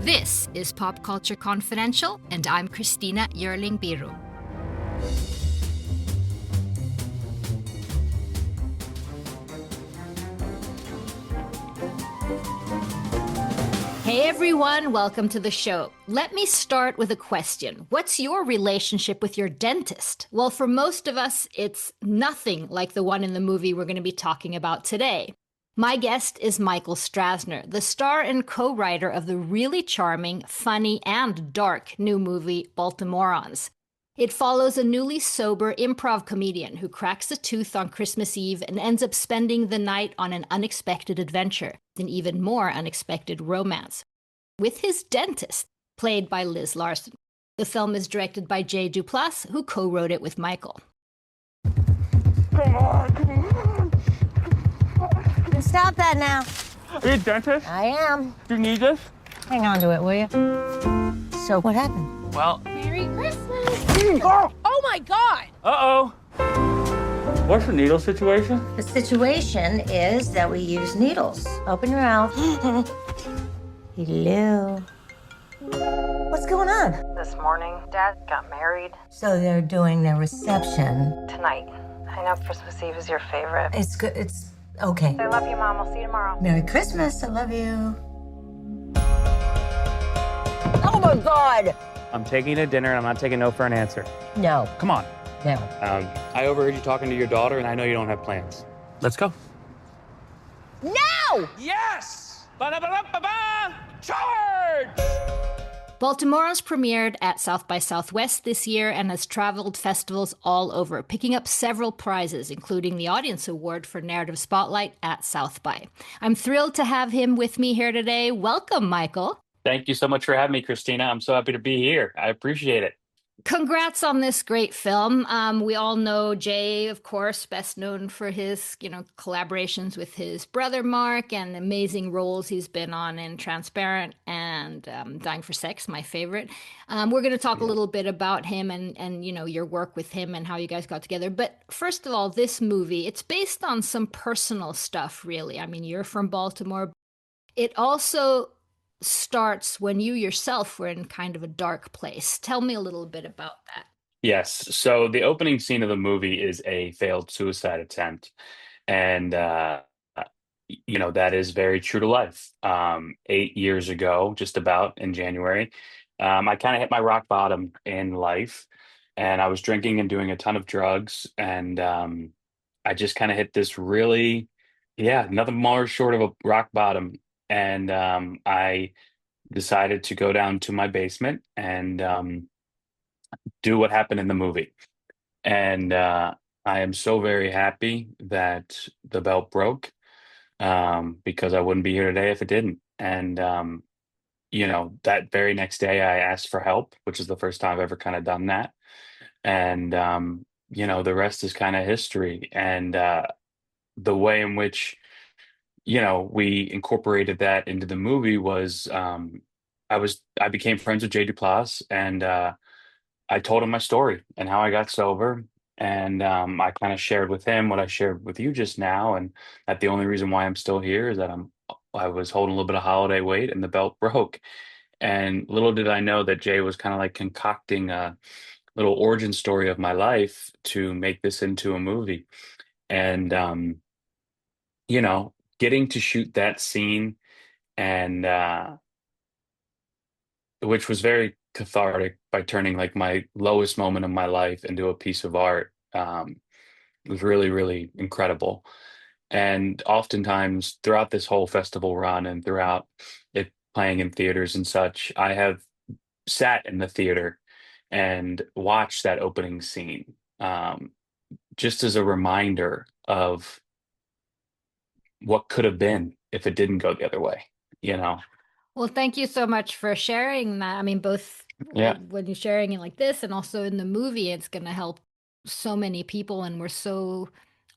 This is Pop Culture Confidential, and I'm Christina Yerling Biru. Hey everyone, welcome to the show. Let me start with a question. What's your relationship with your dentist? Well, for most of us, it's nothing like the one in the movie we're going to be talking about today. My guest is Michael Strassner, the star and co-writer of the really charming, funny, and dark new movie Baltimorons. It follows a newly sober improv comedian who cracks a tooth on Christmas Eve and ends up spending the night on an unexpected adventure, an even more unexpected romance, with his dentist, played by Liz Larson. The film is directed by Jay Duplass, who co-wrote it with Michael. Come on. Stop that now. Are you a dentist? I am. Do you need this? Hang on to it, will you? So what happened? Well. Merry Christmas. Oh my God. Uh-oh. What's the needle situation? The situation is that we use needles. Open your mouth. Hello. What's going on? This morning, Dad got married. So they're doing their reception. Tonight. I know Christmas Eve is your favorite. It's good. It's okay. I love you, Mom. I'll see you tomorrow. Merry Christmas. I love you. Oh my God. I'm taking you to dinner, and I'm not taking no for an answer. No. Come on. No. I overheard you talking to your daughter, and I know you don't have plans. Let's go. No! Yes! Ba-da-ba-da-ba-ba! Charge! Baltimorons premiered at South by Southwest this year and has traveled festivals all over, picking up several prizes, including the Audience Award for Narrative Spotlight at South by. I'm thrilled to have him with me here today. Welcome, Michael. Thank you so much for having me, Christina. I'm so happy to be here. I appreciate it. Congrats on this great film. We all know Jay, of course, best known for his, collaborations with his brother Mark and amazing roles he's been on in Transparent and Dying for Sex, my favorite. We're going to talk a little bit about him and your work with him and how you guys got together. But first of all, this movie, it's based on some personal stuff, really. I mean, you're from Baltimore. It also starts when you yourself were in kind of a dark place. Tell me a little bit about that. Yes. So the opening scene of the movie is a failed suicide attempt. And, that is very true to life. 8 years ago, just about in January, I kind of hit my rock bottom in life. And I was drinking and doing a ton of drugs. And I just kind of hit this really, nothing more short of a rock bottom. And I decided to go down to my basement and do what happened in the movie. And I am so very happy that the belt broke because I wouldn't be here today if it didn't. And, that very next day I asked for help, which is the first time I've ever kind of done that. And, the rest is kind of history. And the way in which we incorporated that into the movie was I became friends with Jay Duplass, and I told him my story and how I got sober. And I kind of shared with him what I shared with you just now, and that the only reason why I'm still here is that I was holding a little bit of holiday weight and the belt broke. And little did I know that Jay was kind of like concocting a little origin story of my life to make this into a movie. And getting to shoot that scene and which was very cathartic by turning like my lowest moment of my life into a piece of art was really, really incredible. And oftentimes throughout this whole festival run and throughout it playing in theaters and such, I have sat in the theater and watched that opening scene just as a reminder of what could have been if it didn't go the other way, Well, thank you so much for sharing that. I mean, both when you're sharing it like this and also in the movie, it's going to help so many people. And we're so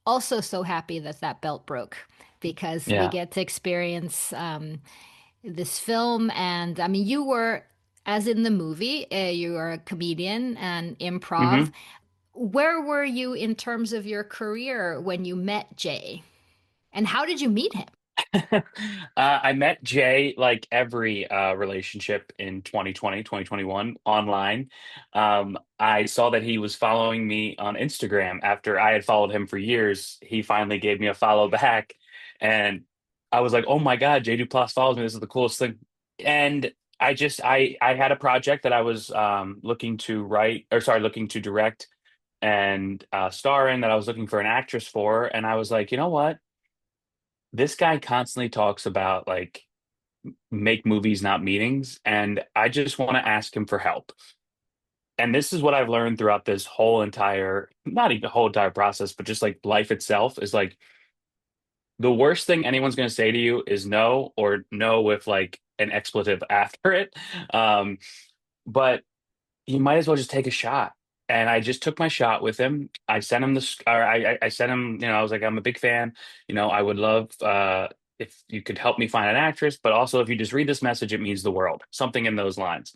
happy that belt broke because we get to experience this film. And I mean, you were, as in the movie, you were a comedian and improv. Where were you in terms of your career when you met Jay? And how did you meet him? I met Jay like every relationship in 2020, 2021 online. I saw that he was following me on Instagram after I had followed him for years. He finally gave me a follow back, and I was like, "Oh my God, Jay Duplass follows me. This is the coolest thing." And I had a project that I was looking to write, or sorry, looking to direct and star in, that I was looking for an actress for, and I was like, you know what? This guy constantly talks about like make movies, not meetings. And I just want to ask him for help. And this is what I've learned throughout this whole entire, not even the whole entire process, but just like life itself is like the worst thing anyone's going to say to you is no, or no with like an expletive after it. Um, but you might as well just take a shot. And I just took my shot with him. I sent him or I sent him, I was like, I'm a big fan. I would love if you could help me find an actress, but also if you just read this message, it means the world. Something in those lines.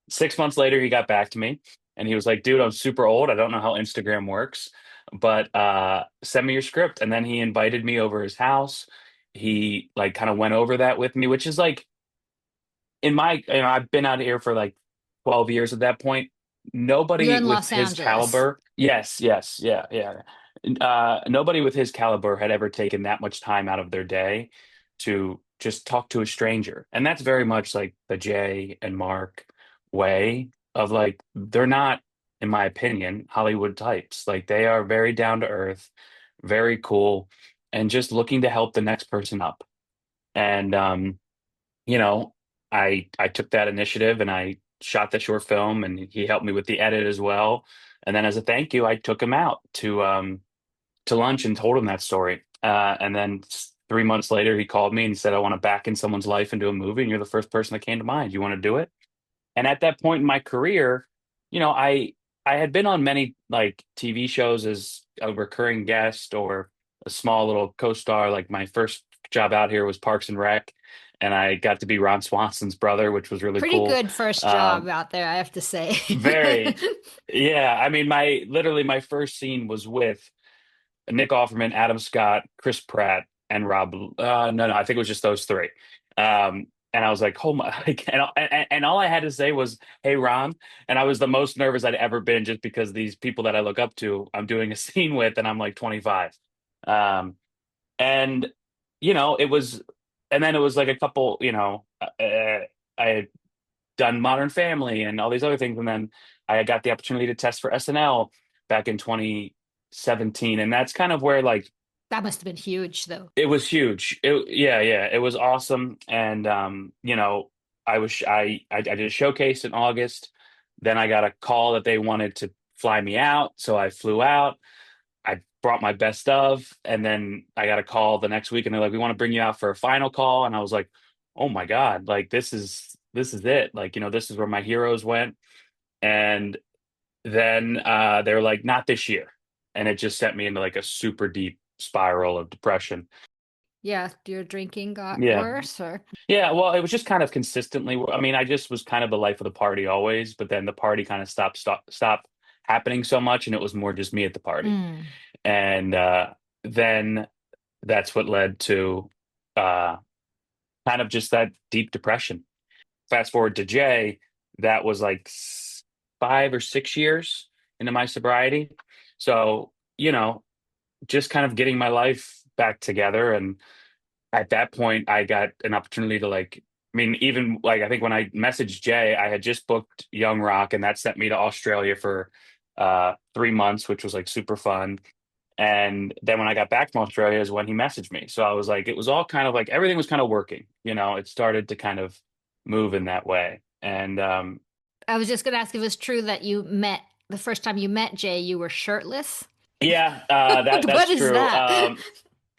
6 months later, he got back to me and he was like, dude, I'm super old. I don't know how Instagram works, but send me your script. And then he invited me over his house. He like kind of went over that with me, which is like in my, I've been out here for like 12 years at that point. You're Nobody in with Los his Angeles. caliber, yes, yes, yeah, yeah. Nobody with his caliber had ever taken that much time out of their day to just talk to a stranger. And that's very much like the Jay and Mark way of like, they're not, in my opinion, Hollywood types. Like they are very down to earth, very cool, and just looking to help the next person up. And you know, I took that initiative and I shot the short film, and he helped me with the edit as well. And then as a thank you, I took him out to lunch and told him that story. And then 3 months later, he called me and said, "I want to back in someone's life and do a movie, and you're the first person that came to mind. You want to do it?" And at that point in my career, I had been on many like TV shows as a recurring guest or a small little co-star. Like my first job out here was Parks and Rec, and I got to be Ron Swanson's brother, which was really Pretty cool. good first job Um, out there, I have to say. very, yeah. I mean, my literally my first scene was with Nick Offerman, Adam Scott, Chris Pratt, and Rob. No, I think it was just those three. And I was like, oh my, like, and all I had to say was, "Hey, Ron." And I was the most nervous I'd ever been just because these people that I look up to, I'm doing a scene with, and I'm like 25. Um, and, it was, and then it was like a couple, I had done Modern Family and all these other things. And then I got the opportunity to test for SNL back in 2017. And that's kind of where like That must have been huge, though. it was huge. Yeah, yeah, it was awesome. And I did a showcase in August. Then I got a call that they wanted to fly me out, so I flew out. I brought my best of, and then I got a call the next week, and they're like, "We want to bring you out for a final call." And I was like, "Oh my God, like this is it. Like, this is where my heroes went." And then they were like, "Not this year," and it just sent me into like a super deep spiral of depression. Yeah, your drinking got Yeah. worse, or Yeah, well, it was just kind of consistently. I mean, I just was kind of the life of the party always, but then the party kind of stopped happening so much, and it was more just me at the party. mm, And then that's what led to uh, kind of just that deep depression. Fast forward to Jay, that was like 5 or 6 years into my sobriety. So, just kind of getting my life back together. And at that point, I got an opportunity to like, I mean, even like, I think when I messaged Jay, I had just booked Young Rock, and that sent me to Australia for 3 months, which was like super fun. And then when I got back from Australia is when he messaged me. So I was like, it was all kind of like everything was kind of working, it started to kind of move in that way. And I was just going to ask if it's true that the first time you met Jay, you were shirtless. yeah, that's What is true. that?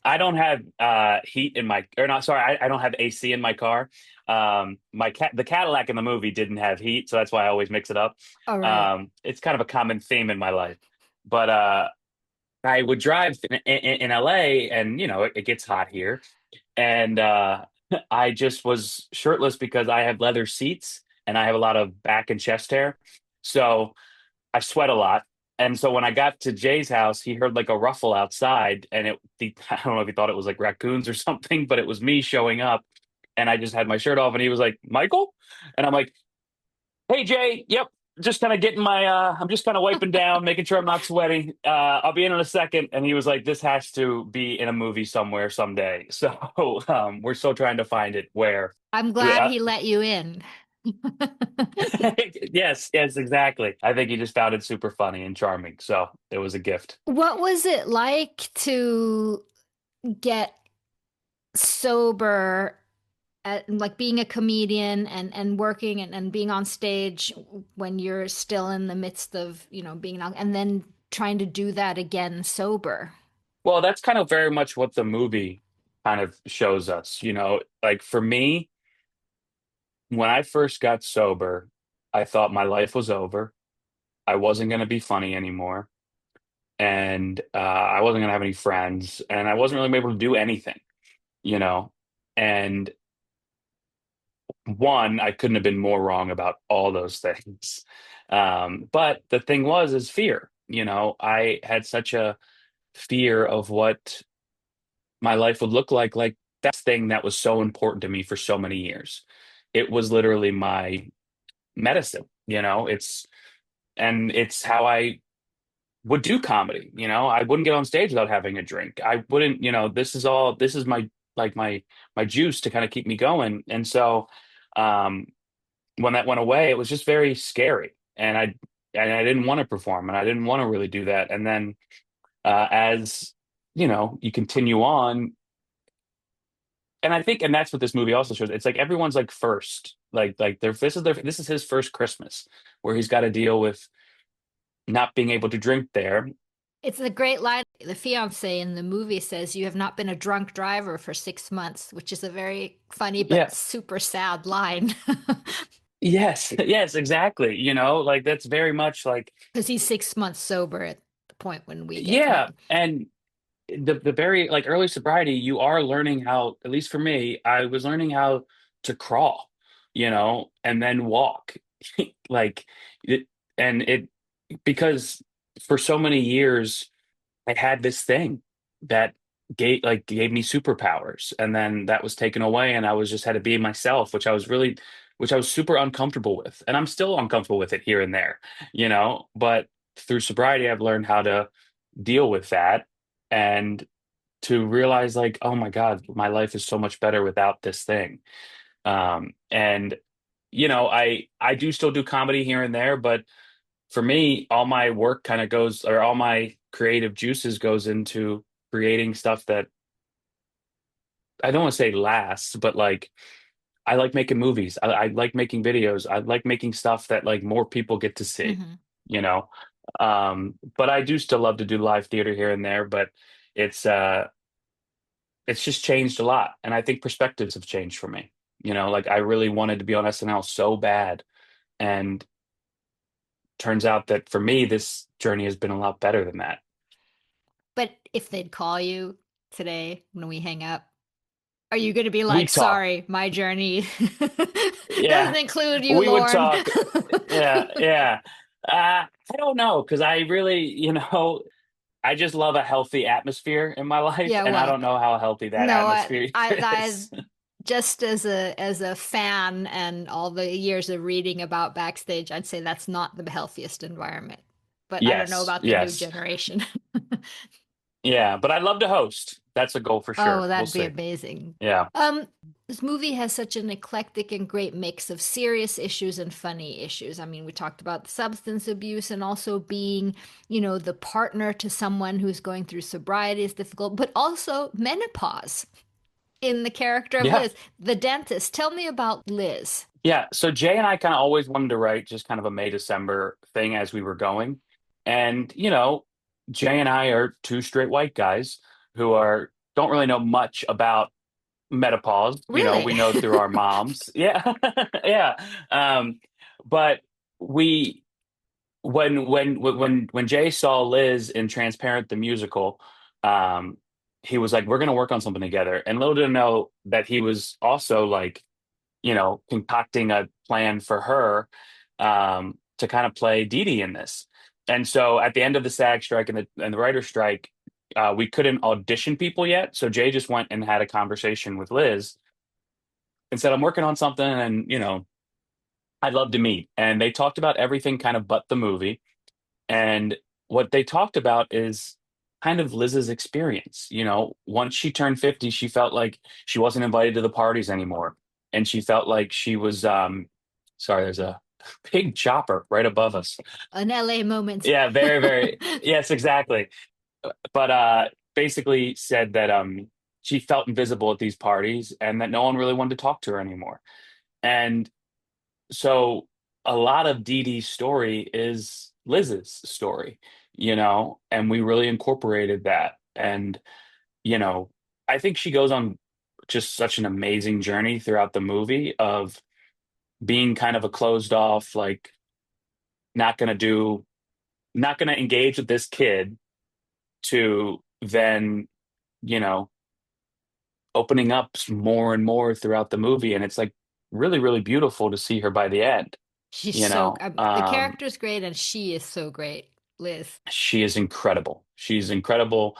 I don't have heat in my, or not, sorry, I don't have AC in my car. The Cadillac in the movie didn't have heat, so that's why I always mix it up. All right. It's kind of a common theme in my life. But I would drive in LA, and it gets hot here, and I just was shirtless because I have leather seats and I have a lot of back and chest hair, so I sweat a lot. And so when I got to Jay's house, he heard like a ruffle outside, and I don't know if he thought it was like raccoons or something, but it was me showing up, and I just had my shirt off, and he was like, "Michael?" And I'm like, "Hey, Jay. Yep. Just kind of getting I'm just kind of wiping down, making sure I'm not sweating. I'll be in a second." And he was like, "This has to be in a movie somewhere someday." So we're still trying to find it where. I'm glad Uh, he let you in. yes, yes, exactly. I think he just found it super funny and charming. So it was a gift. What was it like to get sober at, like being a comedian and working and being on stage when you're still in the midst of, being out and then trying to do that again sober? Well, that's kind of very much what the movie kind of shows us. Like for me, when I first got sober, I thought my life was over. I wasn't going to be funny anymore. And I wasn't going to have any friends. And I wasn't really able to do anything, you know? And one, I couldn't have been more wrong about all those things. But the thing is fear. I had such a fear of what my life would look like that thing that was so important to me for so many years. It was literally my medicine, it's how I would do comedy. I wouldn't get on stage without having a drink. I wouldn't, this is my like my juice to kind of keep me going. And so um when that went away, it was just very scary. And I didn't want to perform, and I didn't want to really do that. And then as you continue on, and I think, and that's what this movie also shows. It's like everyone's like first, like this is his first Christmas where he's got to deal with not being able to drink there. It's a great line. The fiance in the movie says, "You have not been a drunk driver for 6 months," which is a very funny but Yeah. super sad line. Yes. Yes, exactly. Like that's very much like, Because he's 6 months sober at the point when we get to yeah. know. And the very like early sobriety, you are learning how, at least for me, I was learning how to crawl, and then walk. like it, and it, because for so many years I had this thing that gave me superpowers, and then that was taken away, and I was just had to be myself, which I was super uncomfortable with, and I'm still uncomfortable with it here and there, But through sobriety, I've learned how to deal with that, and to realize like, oh my God, my life is so much better without this thing. And I do still do comedy here and there, but for me, all my work kind of goes, or all my creative juices goes into creating stuff that I don't want to say lasts, but like I like making movies. I like making videos. I like making stuff that like more people get to see, Mhm. you know. But I do still love to do live theater here and there, but it's uh it's just changed a lot. And I think perspectives have changed for me. Like I really wanted to be on SNL so bad. And turns out that for me, this journey has been a lot better than that. But if they'd call you today when we hang up, are you going to be We like, talk. "Sorry, my journey doesn't Yeah, include you, we would Lorne"? talk. Yeah, yeah. I don't know, because I really, I just love a healthy atmosphere in my life, Yeah, and I well, don't know how healthy that no, atmosphere I is. just as a fan and all the years of reading about backstage, I'd say that's not the healthiest environment. But I don't know Yes, about the new yes. generation. Yeah, but I'd love to host. That's a goal for Oh, sure. We'll that'd be see. amazing. Yeah. Um, this movie has such an eclectic and great mix of serious issues and funny issues. I mean, we talked about substance abuse and also being, the partner to someone who's going through sobriety is difficult, but also menopause in the character of Yeah. Liz, the dentist. Tell me about Liz. Yeah. So Jay and I kind of always wanted to write just kind of a May December thing as we were going. And, Jay and I are two straight white guys who don't really know much about menopause. Really? We know through our moms. Yeah. Yeah. But we when Jay saw Liz in Transparent the musical, um, he was like, "We're gonna work on something together." And little did I know that he was also like, concocting a plan for her to kind of play Dee Dee in this. And so at the end of the SAG strike and the writer strike, we couldn't audition people yet. So Jay just went and had a conversation with Liz and said, "I'm working on something, and I'd love to meet." And they talked about everything kind of but the movie. And what they talked about is kind of Liz's experience. Once she turned 50, she felt like she wasn't invited to the parties anymore. And she felt like she was, sorry, there's a big chopper right above us. An LA moment. Yeah, very, very, yes, exactly. But basically said that she felt invisible at these parties and that no one really wanted to talk to her anymore. And so a lot of Dee Dee's story is Liz's story, and we really incorporated that. And, you know, I think she goes on just such an amazing journey throughout the movie of being kind of a closed off, like, not going to do, not going to engage with this kid to then, you know, opening up more and more throughout the movie. And it's like really, really beautiful to see her by the end. She's You so, know, the um, character's great and she is so great, Liz. she is incredible. She's an incredible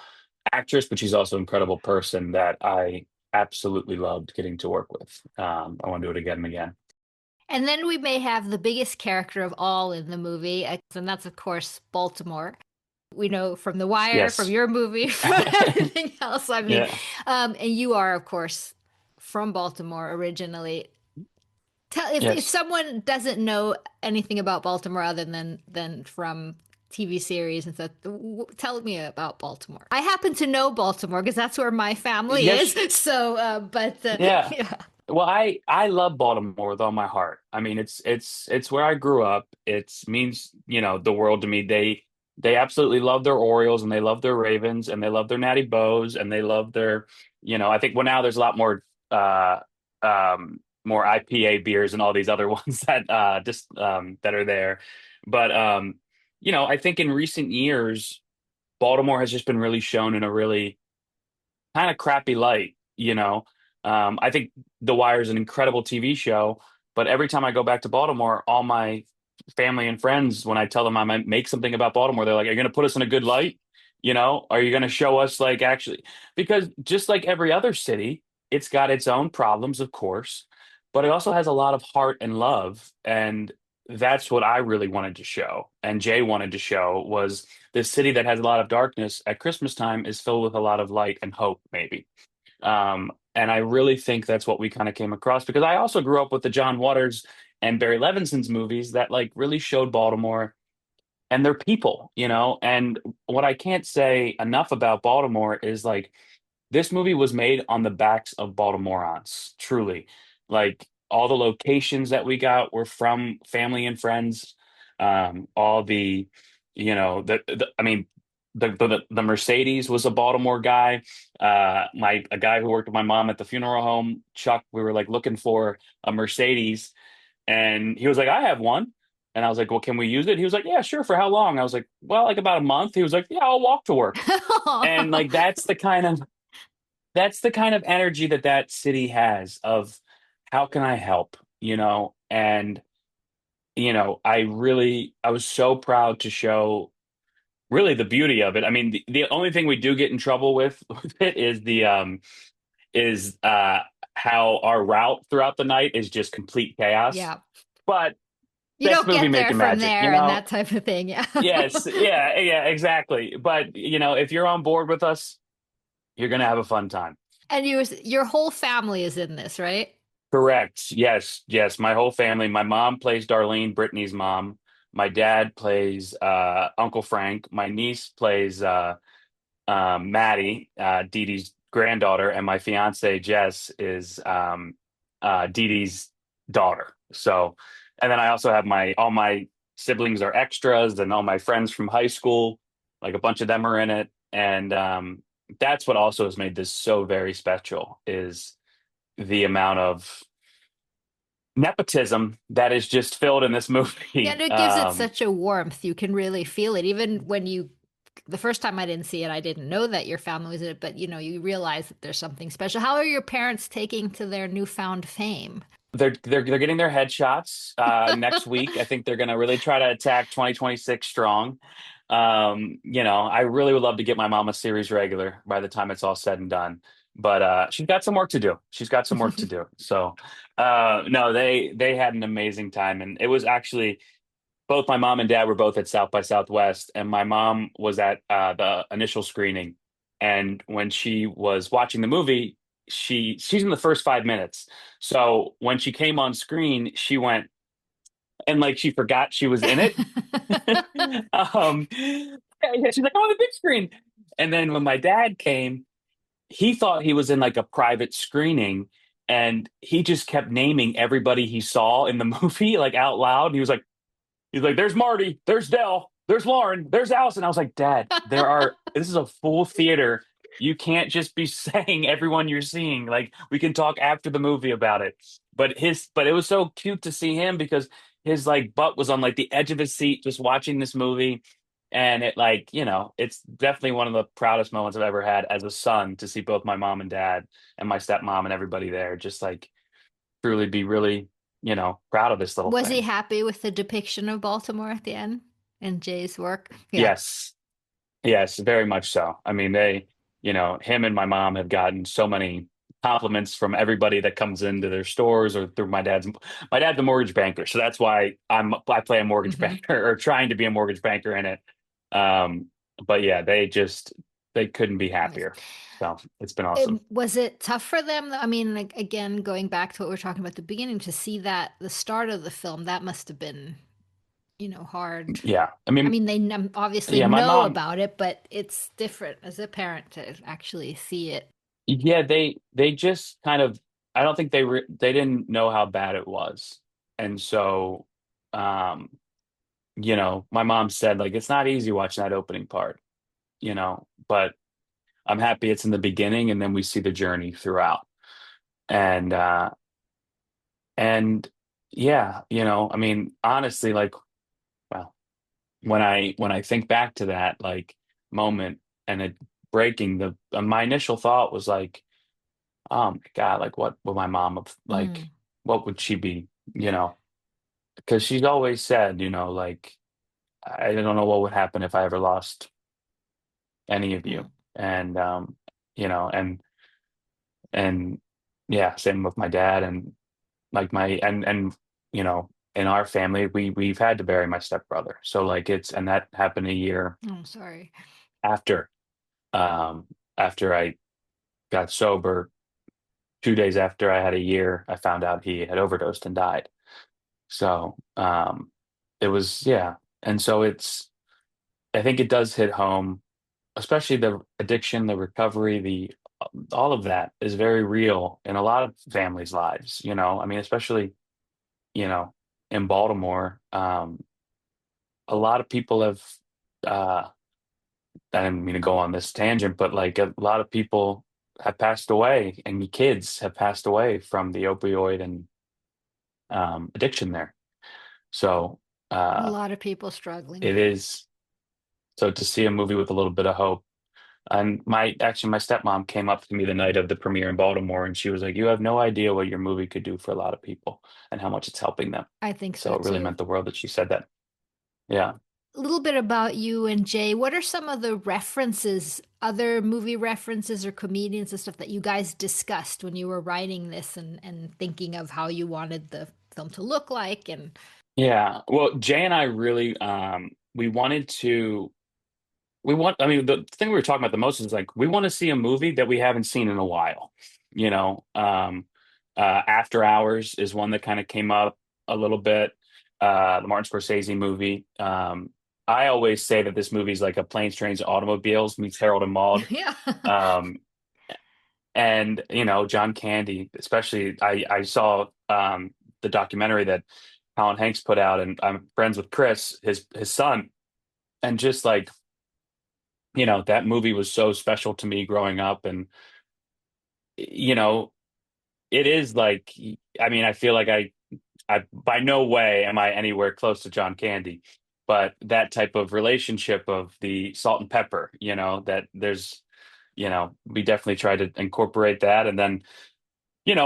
actress, but she's also an incredible person that I absolutely loved getting to work with. I want to do it again and again. And then we may have the biggest character of all in the movie, and that's, of course, Baltimore. We know from The Wire, from Yes. your movie, from everything else. I mean, Yeah. and you are, of course, from Baltimore originally. Tell if Yes. someone doesn't know anything about Baltimore other than from TV series and stuff, tell me about Baltimore. I happen to know Baltimore because that's where my family is. Yes. So, but Yeah. yeah, Well, I love Baltimore with all my heart. I mean, it's where I grew up. It means, the world to me. They absolutely love their Orioles and they love their Ravens and they love their Natty Bows and they love their, I think, well, now there's a lot more IPA beers and all these other ones that just that are there. But I think in recent years Baltimore has just been really shown in a really kind of crappy light. I think The Wire is an incredible TV show, but every time I go back to Baltimore, all my family and friends, when I tell them I might make something about Baltimore, they're like, "Are you going to put us in a good light? Are you going to show us, like, actually?" Because just like every other city, it's got its own problems, of course, but it also has a lot of heart and love, and that's what I really wanted to show, and Jay wanted to show was this city that has a lot of darkness at Christmas time is filled with a lot of light and hope, maybe. And I really think that's what we kind of came across because I also grew up with the John Waters and Barry Levinson's movies that like really showed Baltimore and their people, And what I can't say enough about Baltimore is like this movie was made on the backs of Baltimoreans, truly. Like all the locations that we got were from family and friends. All the, I mean, the Mercedes was a Baltimore guy. A guy who worked with my mom at the funeral home, Chuck. We were like looking for a Mercedes, and he was like, "I have one." And I was like, "Well, can we use it?" He was like, "Yeah, sure." For how long? I was like, "Well, like about a month." He was like, "Yeah, I'll walk to work." And like that's the kind of energy that city has of how can I help, And I was so proud to show really the beauty of it. I mean, the only thing we do get in trouble with, with it is the is how our route throughout the night is just complete chaos. yeah. But You that's don't movie get there making from magic, there and that type of thing. Yeah. Yes, yeah, yeah, exactly. But if you're on board with us, you're gonna have a fun time. And your whole family is in this, right? Correct. Yes, yes. My whole family. My mom plays Darlene, Brittany's mom. My dad plays Uncle Frank. My niece plays Maddie, Dee Dee's granddaughter, and my fiance Jess is Dee Dee's daughter. So, and then I also have all my siblings are extras, and all my friends from high school, like a bunch of them are in it, and that's what also has made this so very special is the amount of nepotism that is just filled in this Yeah, movie. and it gives it such a warmth. You can really feel it. Even when the first time I didn't see it, I didn't know that your family was in it, but you realize that there's something special. How are your parents taking to their newfound fame? they're getting their headshots next week. I think they're going to really try to attack 2026 strong. I really would love to get my mom a series regular by the time it's all said and done. But she's got some work to do. She's got some work to do. So no, they had an amazing time, and it was actually both my mom and dad were both at South by Southwest, and my mom was at the initial screening. And when she was watching the movie, she's in the first 5 minutes. So when she came on screen, she went and like she forgot she was in it. Yeah, she's like, "Oh, the big screen." And then when my dad came, he thought he was in like a private screening, and he just kept naming everybody he saw in the movie like out loud. He's like, "There's Marty, there's Dell, there's Lauren, there's Allison." I was like, "Dad, this is a full theater. You can't just be saying everyone you're seeing. Like, we can talk after the movie about it." But it was so cute to see him because his like butt was on like the edge of his seat just watching this movie. And it like, it's definitely one of the proudest moments I've ever had as a son to see both my mom and dad and my stepmom and everybody there just like truly be really, proud of this little Was he thing. happy with the depiction of Baltimore at the end and Jay's work? Yeah. Yes. Yes, very much so. I mean, him and my mom have gotten so many compliments from everybody that comes into their stores or through my dad's a mortgage banker. So that's why I play a mortgage Hmm. banker or trying to be a mortgage banker in it. Um, but yeah, they couldn't be Nice. happier. So it's been awesome. Was it tough for them? I mean, like again, going back to what we were talking about at the beginning, to see that the start of the film, that must have been, hard. Yeah. I I mean, mean, they obviously yeah, my know mom, about it, but it's different as a parent to actually see it. yeah, they just kind of I don't think they didn't know how bad it was. And so um my mom said like it's not easy watching that opening part, but I'm happy it's in the beginning and then we see the journey throughout. And and yeah, I mean, honestly, like, well, when I think back to that like moment and it breaking my initial thought was like, oh my God, like what would my mom have like Mm, what would she be, because she's always said, like I don't know what would happen if I ever lost any of you. mm. And you know, and yeah, same with my dad and like my and in our family we've had to bury my stepbrother. So like and that happened a year I'm sorry. after um after I got sober. 2 days after I had a year, I found out he had overdosed and died. So it was yeah. And so I think it does hit home, especially the addiction, the recovery, the all of that is very real in a lot of families' lives, I mean, especially, you know, in Baltimore, a lot of people have, uh, I didn't mean to go on this tangent, but like a lot of people have passed away and kids have passed away from the opioid and addiction there. So A uh, lot of people struggling. it is, so to see a movie with a little bit of hope. And my stepmom came up to me the night of the premiere in Baltimore and she was like, "You have no idea what your movie could do for a lot of people and how much it's helping them." I think So so it really too. meant the world that she said that. Yeah. A little bit about you and Jay. What are some of the references, other movie references or comedians and stuff that you guys discussed when you were writing this and thinking of how you wanted the film to look like? And Yeah. Well, Jay and I really we wanted to I mean, the thing we were talking about the most is like we want to see a movie that we haven't seen in a while. You know, After Hours is one that kind of came up a little bit. The Martin Scorsese movie. I always say that this movie is like a Planes, Trains, and Automobiles meets Harold and Maude. yeah. Um, and John Candy, especially. I saw the documentary that Colin Hanks put out, and I'm friends with Chris, his son, and just like that movie was so special to me growing up. And you know it is like, I mean, I feel like I by no way am I anywhere close to John Candy, but that type of relationship of the salt and pepper, that we definitely try to incorporate that. And then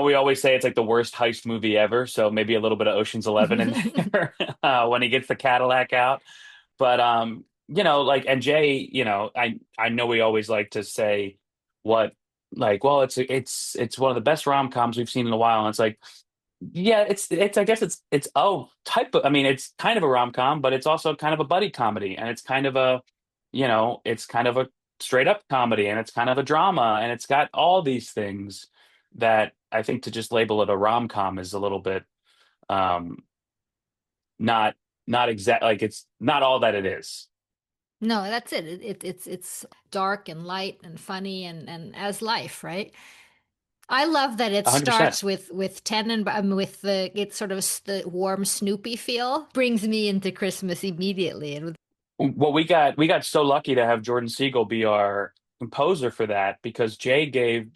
we always say it's like the worst heist movie ever, so maybe a little bit of Ocean's 11 in there when he gets the Cadillac out. But like, and Jay, I know we always like to say what, like, well, it's one of the best rom-coms we've seen in a while, and it's like, yeah, it's I guess it's type of, I mean, it's kind of a rom-com, but it's also kind of a buddy comedy, and it's kind of a, it's kind of a straight up comedy, and it's kind of a drama, and it's got all these things that I think to just label it a rom-com is a little bit um not not exact, like it's not all that it is. No, that's it. It's dark and light and funny and as life, right? I love that it 100%. starts with with the it's sort of the warm Snoopy feel brings me into Christmas immediately. And Well, we got so lucky to have Jordan Siegel be our composer for that, because Jay gave,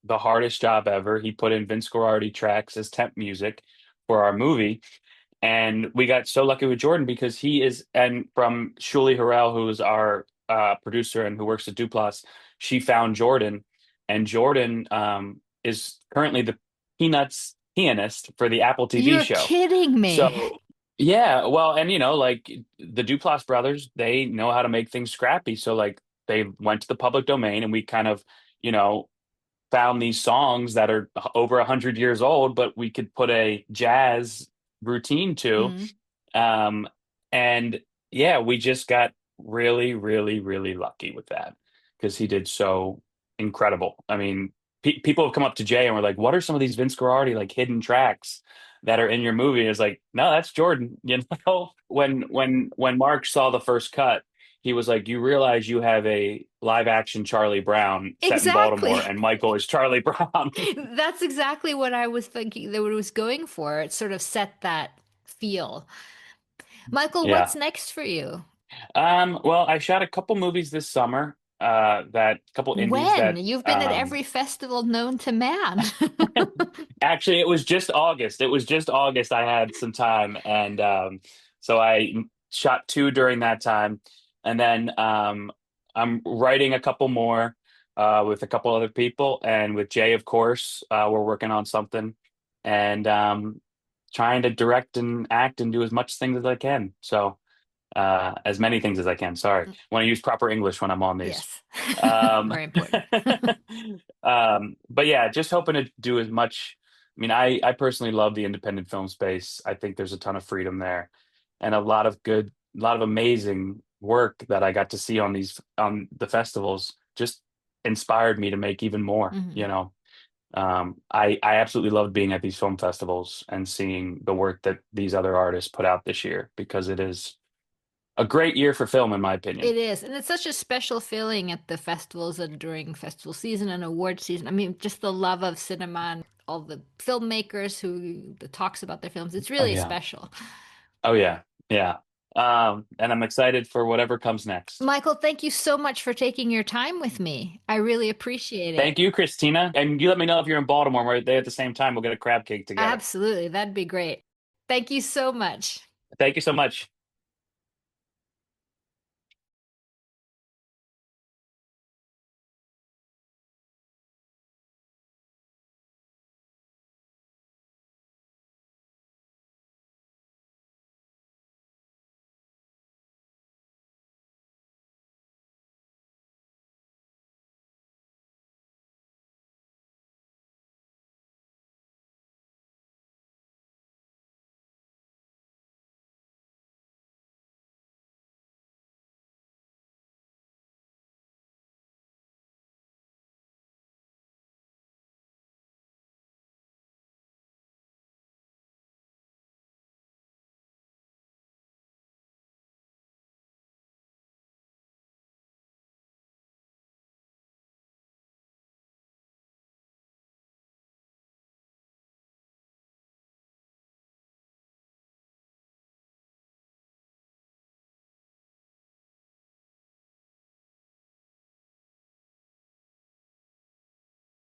the hardest job ever. He put in Vince Guaraldi tracks as temp music for our movie. And we got so lucky with Jordan because he is, and from Shuli Harrell, who is our producer and who works at Duplass, she found Jordan, and Jordan is currently the Peanuts pianist for the Apple TV you're show. kidding me. So yeah, well, and like the Duplass brothers, they know how to make things scrappy. So like they went to the public domain, and we kind of, you know, found these songs that are over 100 years old, but we could put a jazz routine to. Mm. Um, and yeah, we just got really, really, really lucky with that because he did so incredible. I mean, people have come up to Jay and were like, "What are some of these Vince Guaraldi like hidden tracks that are in your movie?" And it's like, "No, that's Jordan." When Mark saw the first cut, he was like, "You realize you have a live action Charlie Brown set in Baltimore, Exactly. and Michael is Charlie Brown." That's exactly what I was thinking that it was going for. It sort of set that feel. Michael, Yeah. what's next for you? Well, I shot a couple movies this summer, that couple indies When? that You've been at every festival known to man. actually it was just August. It was just August I had some time, and so I shot two during that time. And then I'm writing a couple more with a couple other people, and with Jay, of course, we're working on something, and trying to direct and act and do as much things as I can. So as many things as I can. Sorry, want to use proper English when I'm on these. Yes. Um, Very important. but yeah, just hoping to do as much. I mean, I personally love the independent film space. I think there's a ton of freedom there, and a lot of amazing work that I got to see on the festivals. Just inspired me to make even more. Mhm. I absolutely loved being at these film festivals and seeing the work that these other artists put out this year, because it is a great year for film, in my opinion. It is. And it's such a special feeling at the festivals and during festival season and award season. I mean, just the love of cinema and all the filmmakers who the talks about their films. It's Oh really yeah. special. Oh yeah. Yeah. And I'm excited for whatever comes next. Michael, thank you so much for taking your time with me. I really appreciate it. Thank you, Christina. And you let me know if you're in Baltimore. We're there at the same time. We'll get a crab cake together. Absolutely. That'd be great. Thank you so much. Thank you so much.